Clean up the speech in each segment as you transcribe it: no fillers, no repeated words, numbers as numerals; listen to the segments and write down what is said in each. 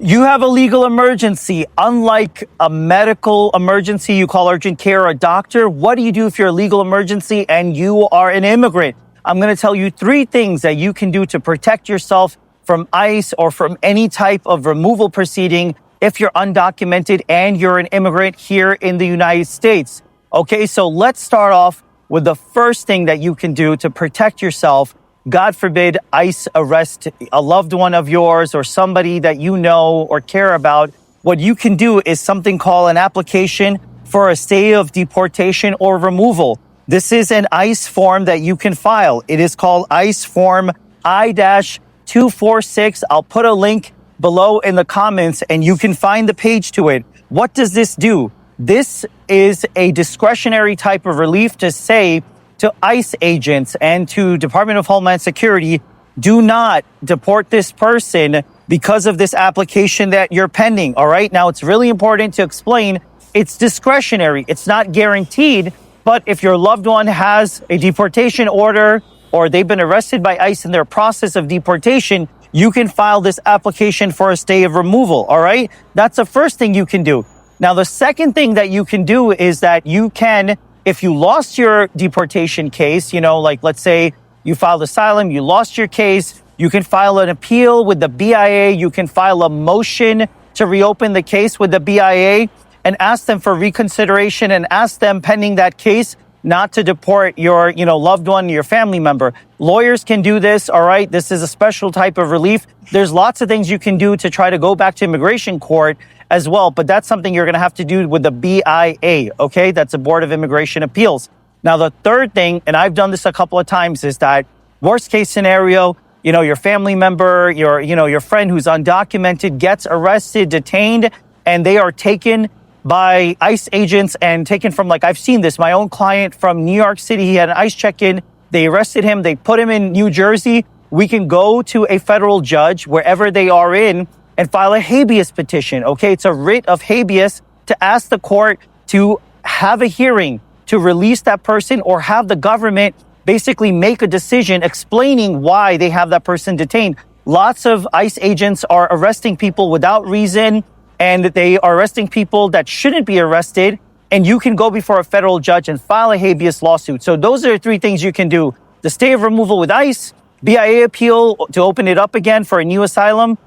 You have a legal emergency. Unlike a medical emergency, you call urgent care or a doctor. What do you do if you're a legal emergency and you are an immigrant? I'm going to tell you 3 things that you can do to protect yourself from ICE or from any type of removal proceeding if you're undocumented and you're an immigrant here in the United States. Okay, so let's start off with the first thing that you can do to protect yourself. God forbid ICE arrest a loved one of yours or somebody that you know or care about. What you can do is something called an application for a stay of deportation or removal. This is an ICE form that you can file. It is called ICE form I-246. I'll put a link below in the comments and you can find the page to it. What does this do? This is a discretionary type of relief to say to ICE agents and to Department of Homeland Security, do not deport this person because of this application that you're pending. All right. Now, it's really important to explain it's discretionary. It's not guaranteed. But if your loved one has a deportation order or they've been arrested by ICE in their process of deportation, you can file this application for a stay of removal. All right. That's the first thing you can do. Now, the second thing that you can do is that you can, if you lost your deportation case, like let's say you filed asylum, you lost your case, you can file an appeal with the BIA. You can file a motion to reopen the case with the BIA and ask them for reconsideration and ask them pending that case not to deport your, loved one, your family member. Lawyers can do this. All right. This is a special type of relief. There's lots of things you can do to try to go back to immigration court as well. But that's something you're going to have to do with the BIA. OK, that's the Board of Immigration Appeals. Now, the third thing, and I've done this a couple of times, is that worst case scenario, your family member, your friend who's undocumented gets arrested, detained, and they are taken by ICE agents and taken from, I've seen this, my own client from New York City, he had an ICE check-in. They arrested him. They put him in New Jersey. We can go to a federal judge wherever they are in and file a habeas petition. Okay, it's a writ of habeas to ask the court to have a hearing to release that person or have the government basically make a decision explaining why they have that person detained. Lots of ICE agents are arresting people without reason, and they are arresting people that shouldn't be arrested. And you can go before a federal judge and file a habeas lawsuit. So those are the 3 things you can do. The stay of removal with ICE, BIA appeal to open it up again for a new asylum,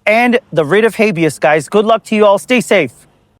and the writ of habeas, guys. Good luck to you all. Stay safe.